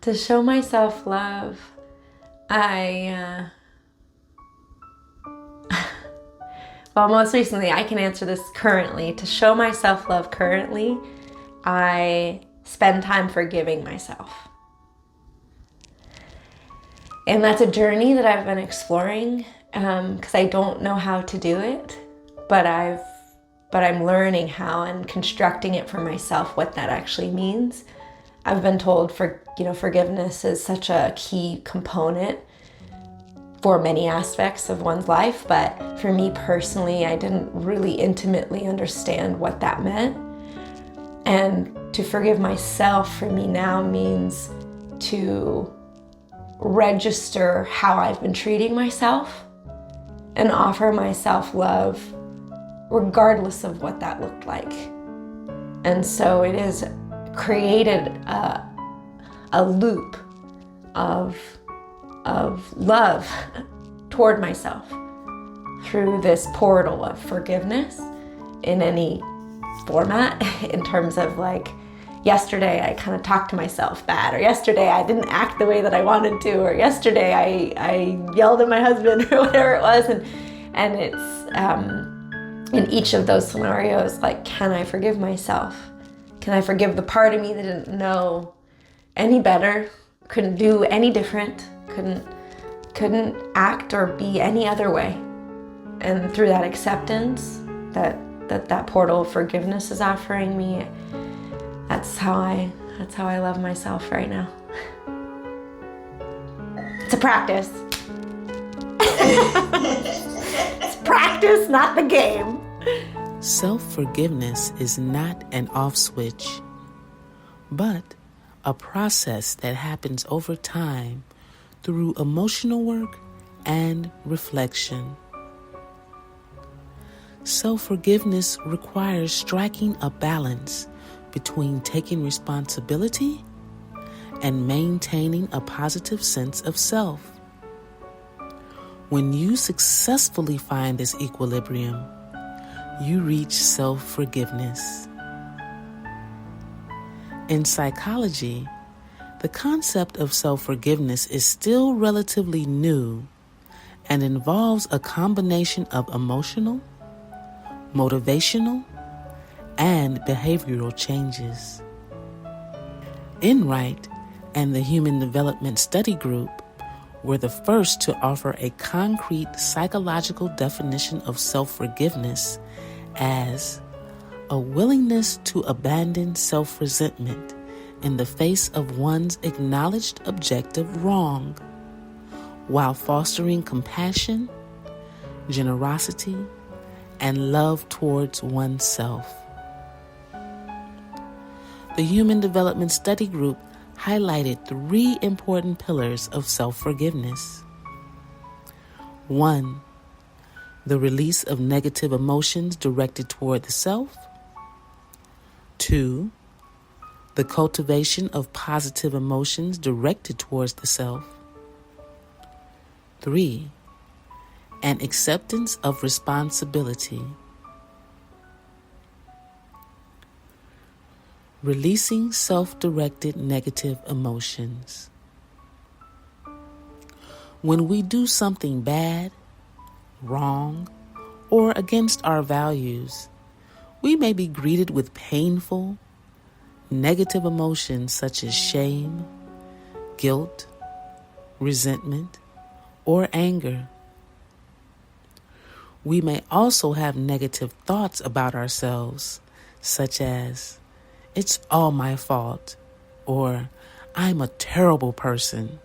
To show myself love, well, most recently, I can answer this currently. To show myself love currently, I spend time forgiving myself. And that's a journey that I've been exploring because I don't know how to do it, but I'm learning how and constructing it for myself, what that actually means. I've been told forgiveness is such a key component for many aspects of one's life, but for me personally, I didn't really intimately understand what that meant. And to forgive myself for me now means to register how I've been treating myself and offer myself love regardless of what that looked like. And so it has created a loop of love toward myself through this portal of forgiveness in any format, in terms of like, yesterday I kind of talked to myself bad, or yesterday I didn't act the way that I wanted to, or yesterday I yelled at my husband, or whatever it was. And it's in each of those scenarios, like, can I forgive myself? Can I forgive the part of me that didn't know any better, couldn't do any different, couldn't act or be any other way? And through that acceptance that portal of forgiveness is offering me, that's how I love myself right now. It's a practice. It's practice, not the game. Self-forgiveness is not an off switch, but a process that happens over time through emotional work and reflection. Self-forgiveness requires striking a balance between taking responsibility and maintaining a positive sense of self. When you successfully find this equilibrium, you reach self-forgiveness. In psychology, the concept of self-forgiveness is still relatively new and involves a combination of emotional, motivational, and behavioral changes. Enright and the Human Development Study Group were the first to offer a concrete psychological definition of self-forgiveness as a willingness to abandon self-resentment in the face of one's acknowledged objective wrong, while fostering compassion, generosity, and love towards oneself. The Human Development Study Group highlighted 3 important pillars of self-forgiveness. 1. The release of negative emotions directed toward the self. 2. The cultivation of positive emotions directed towards the self. 3. An acceptance of responsibility. Releasing self-directed negative emotions. When we do something bad, wrong, or against our values, we may be greeted with painful, negative emotions such as shame, guilt, resentment, or anger. We may also have negative thoughts about ourselves, such as, "It's all my fault," or "I'm a terrible person."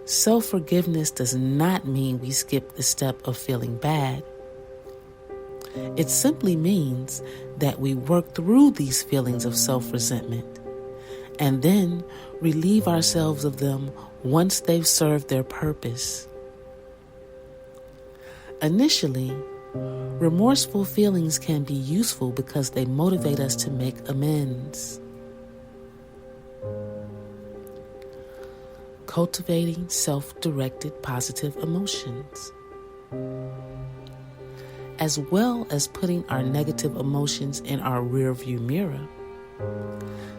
Self-forgiveness does not mean we skip the step of feeling bad. It simply means that we work through these feelings of self-resentment and then relieve ourselves of them once they've served their purpose. Initially, remorseful feelings can be useful because they motivate us to make amends. Cultivating self-directed positive emotions. As well as putting our negative emotions in our rearview mirror,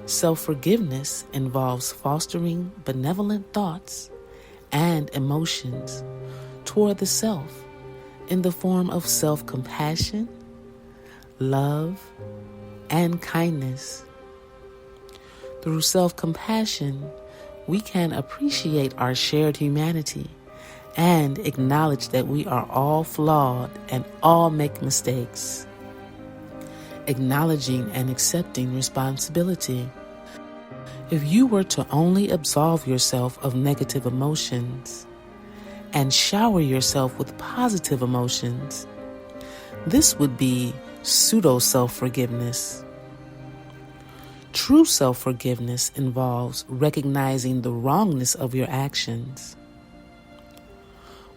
Self-forgiveness involves fostering benevolent thoughts and emotions toward the self in the form of self-compassion, love, and kindness. Through self-compassion, we can appreciate our shared humanity and acknowledge that we are all flawed and all make mistakes. Acknowledging and accepting responsibility. If you were to only absolve yourself of negative emotions and shower yourself with positive emotions, this would be pseudo-self-forgiveness. True self-forgiveness involves recognizing the wrongness of your actions.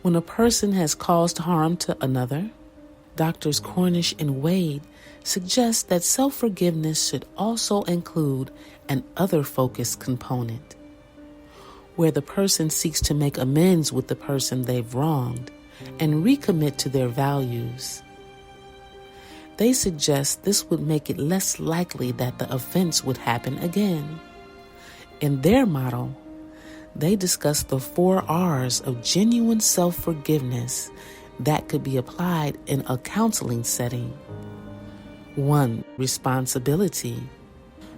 When a person has caused harm to another, Doctors Cornish and Wade suggest that self-forgiveness should also include an other-focused component, where the person seeks to make amends with the person they've wronged and recommit to their values. They suggest this would make it less likely that the offense would happen again. In their model, they discuss the 4 R's of genuine self-forgiveness that could be applied in a counseling setting. 1. Responsibility.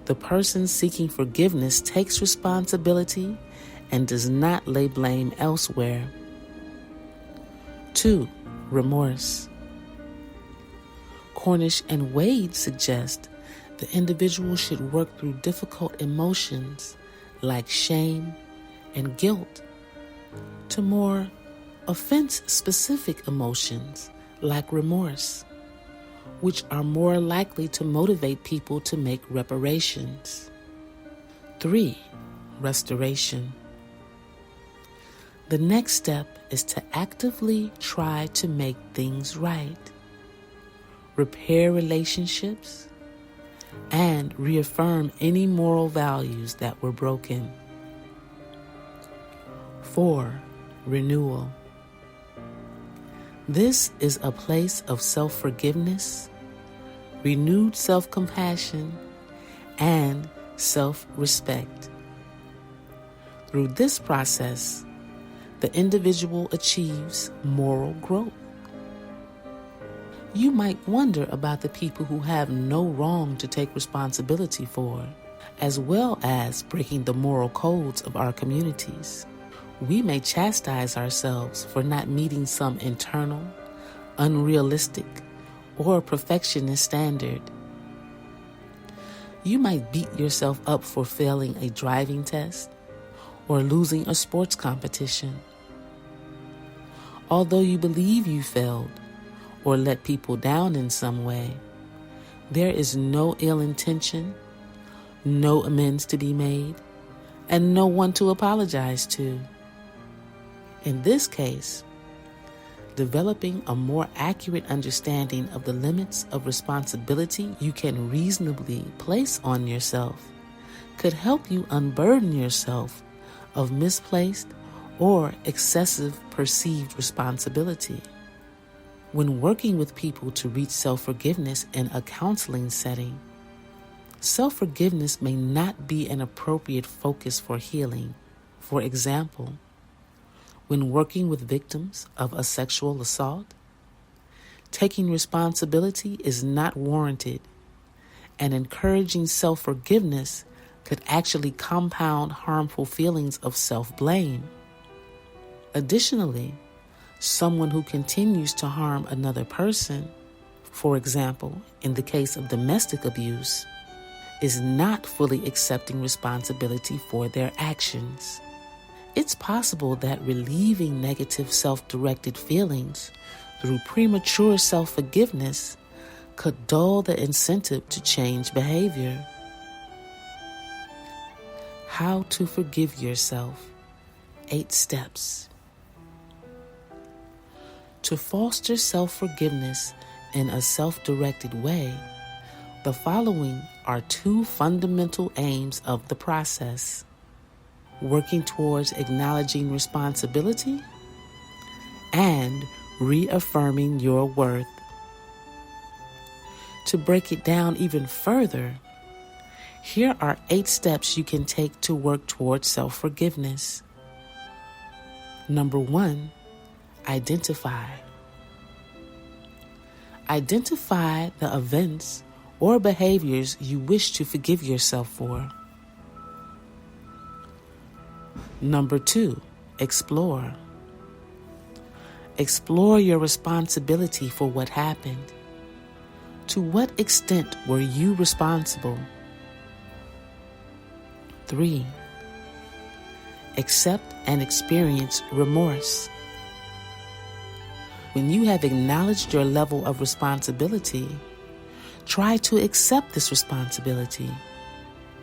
The person seeking forgiveness takes responsibility and does not lay blame elsewhere. 2. Remorse. Cornish and Wade suggest the individual should work through difficult emotions like shame and guilt to more offense-specific emotions like remorse, which are more likely to motivate people to make reparations. 3. Restoration. The next step is to actively try to make things right, repair relationships, and reaffirm any moral values that were broken. 4. Renewal. This is a place of self-forgiveness, renewed self-compassion, and self-respect. Through this process, the individual achieves moral growth. You might wonder about the people who have no wrong to take responsibility for, as well as breaking the moral codes of our communities. We may chastise ourselves for not meeting some internal, unrealistic, or perfectionist standard. You might beat yourself up for failing a driving test or losing a sports competition. Although you believe you failed or let people down in some way, there is no ill intention, no amends to be made, and no one to apologize to. In this case, developing a more accurate understanding of the limits of responsibility you can reasonably place on yourself could help you unburden yourself of misplaced or excessive perceived responsibility. When working with people to reach self-forgiveness in a counseling setting, self-forgiveness may not be an appropriate focus for healing. For example, when working with victims of a sexual assault, taking responsibility is not warranted, and encouraging self-forgiveness could actually compound harmful feelings of self-blame. Additionally, someone who continues to harm another person, for example, in the case of domestic abuse, is not fully accepting responsibility for their actions. It's possible that relieving negative self-directed feelings through premature self-forgiveness could dull the incentive to change behavior. How to forgive yourself. 8 steps. To foster self-forgiveness in a self-directed way, the following are 2 fundamental aims of the process: working towards acknowledging responsibility and reaffirming your worth. To break it down even further, Here are 8 steps you can take to work towards self-forgiveness. Number 1, identify. Identify the events or behaviors you wish to forgive yourself for. Number 2, explore. Explore your responsibility for what happened. To what extent were you responsible? 3, accept and experience remorse. When you have acknowledged your level of responsibility, try to accept this responsibility.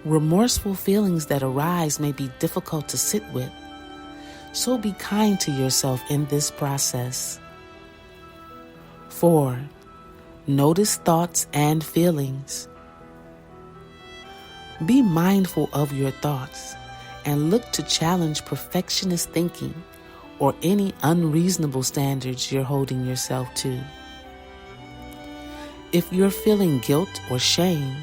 Remorseful feelings that arise may be difficult to sit with, so be kind to yourself in this process. 4, notice thoughts and feelings. Be mindful of your thoughts and look to challenge perfectionist thinking or any unreasonable standards you're holding yourself to. If you're feeling guilt or shame,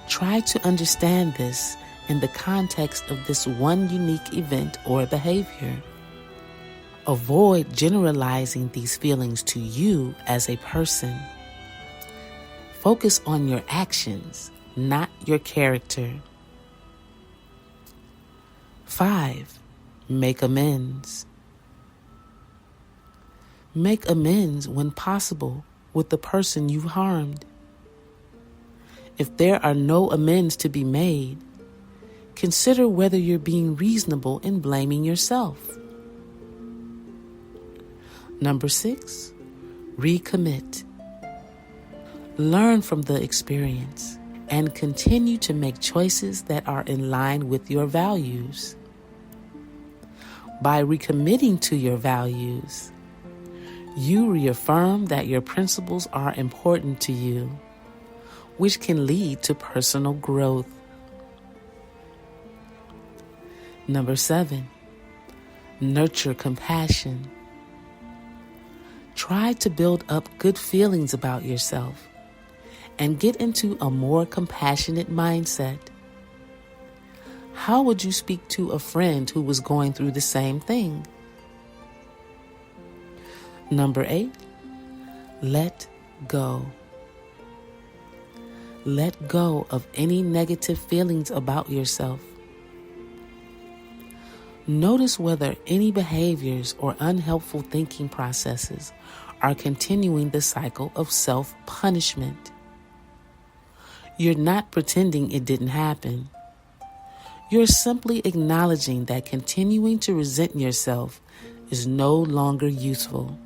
try to understand this in the context of this one unique event or behavior. Avoid generalizing these feelings to you as a person. Focus on your actions, not your character. 5, make amends. Make amends when possible with the person you've harmed. If there are no amends to be made, consider whether you're being reasonable in blaming yourself. Number 6, recommit. Learn from the experience and continue to make choices that are in line with your values. By recommitting to your values, you reaffirm that your principles are important to you, which can lead to personal growth. Number 7, nurture compassion. Try to build up good feelings about yourself and get into a more compassionate mindset. How would you speak to a friend who was going through the same thing? Number 8, let go. Let go of any negative feelings about yourself. Notice whether any behaviors or unhelpful thinking processes are continuing the cycle of self-punishment. You're not pretending it didn't happen. You're simply acknowledging that continuing to resent yourself is no longer useful.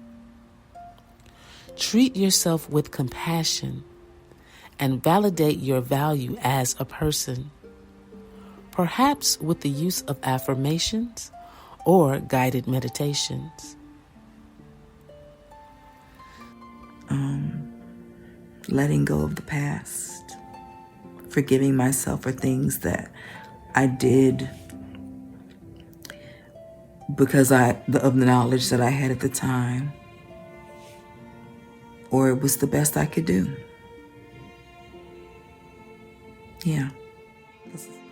Treat yourself with compassion and validate your value as a person, perhaps with the use of affirmations or guided meditations. Letting go of the past, forgiving myself for things that I did because of the knowledge that I had at the time, or it was the best I could do. Yeah.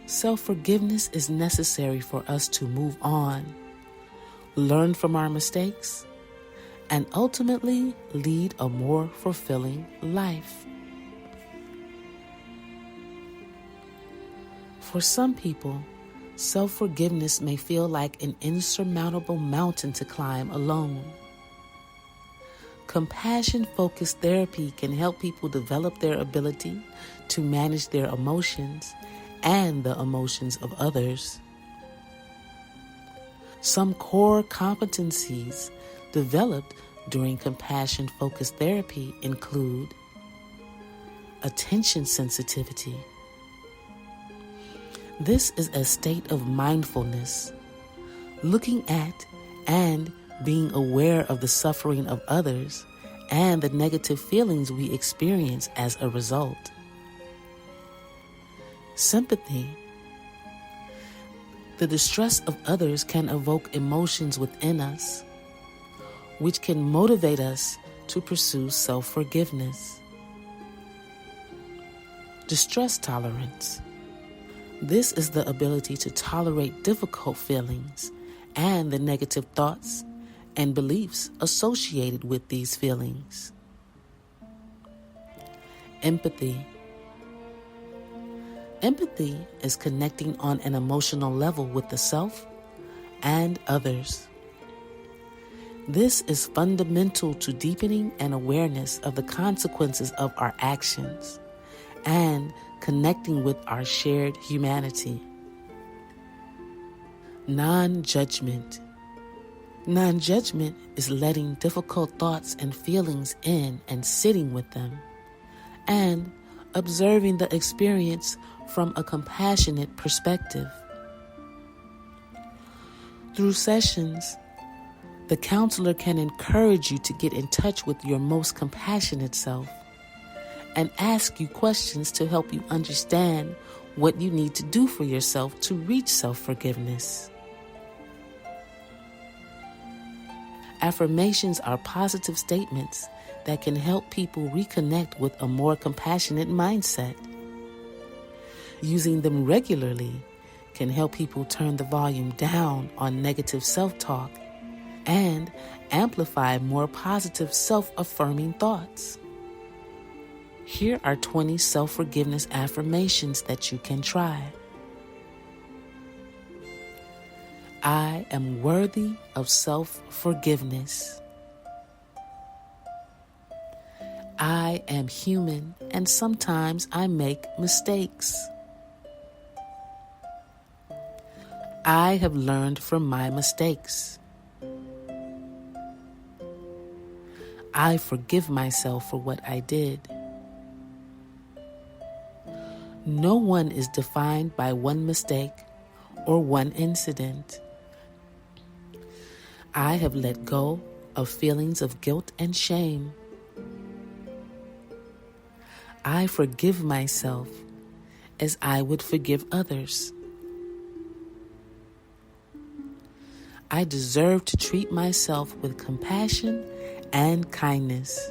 Self-forgiveness is necessary for us to move on, learn from our mistakes, and ultimately lead a more fulfilling life. For some people, self-forgiveness may feel like an insurmountable mountain to climb alone. Compassion-focused therapy can help people develop their ability to manage their emotions and the emotions of others. Some core competencies developed during compassion-focused therapy include attention sensitivity. This is a state of mindfulness, looking at and being aware of the suffering of others and the negative feelings we experience as a result. Sympathy. The distress of others can evoke emotions within us, which can motivate us to pursue self-forgiveness. Distress tolerance. This is the ability to tolerate difficult feelings and the negative thoughts and beliefs associated with these feelings. Empathy. Empathy is connecting on an emotional level with the self and others. This is fundamental to deepening an awareness of the consequences of our actions and connecting with our shared humanity. Non-judgment. Non-judgment is letting difficult thoughts and feelings in and sitting with them, and observing the experience from a compassionate perspective. Through sessions, the counselor can encourage you to get in touch with your most compassionate self and ask you questions to help you understand what you need to do for yourself to reach self-forgiveness. Affirmations are positive statements that can help people reconnect with a more compassionate mindset. Using them regularly can help people turn the volume down on negative self-talk and amplify more positive self-affirming thoughts. Here are 20 self-forgiveness affirmations that you can try. I am worthy of self-forgiveness. I am human and sometimes I make mistakes. I have learned from my mistakes. I forgive myself for what I did. No one is defined by one mistake or one incident. I have let go of feelings of guilt and shame. I forgive myself as I would forgive others. I deserve to treat myself with compassion and kindness.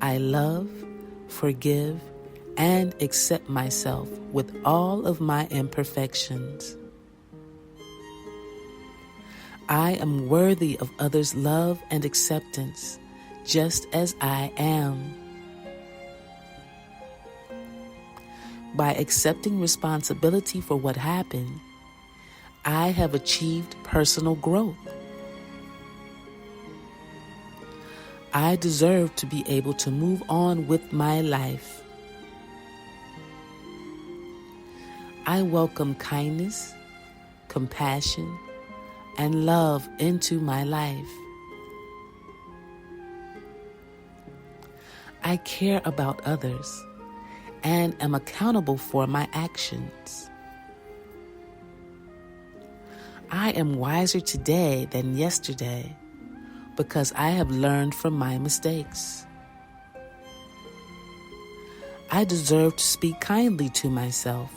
I love, forgive, and accept myself with all of my imperfections. I am worthy of others' love and acceptance, just as I am. By accepting responsibility for what happened, I have achieved personal growth. I deserve to be able to move on with my life. I welcome kindness, compassion, and love into my life. I care about others and am accountable for my actions. I am wiser today than yesterday because I have learned from my mistakes. I deserve to speak kindly to myself.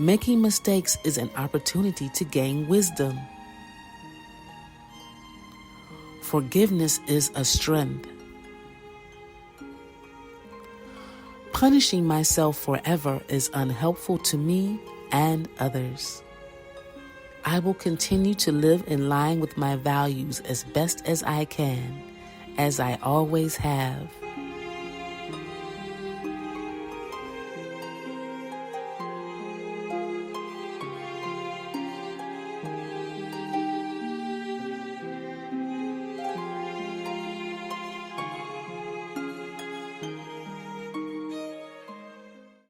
Making mistakes is an opportunity to gain wisdom. Forgiveness is a strength. Punishing myself forever is unhelpful to me and others. I will continue to live in line with my values as best as I can, as I always have.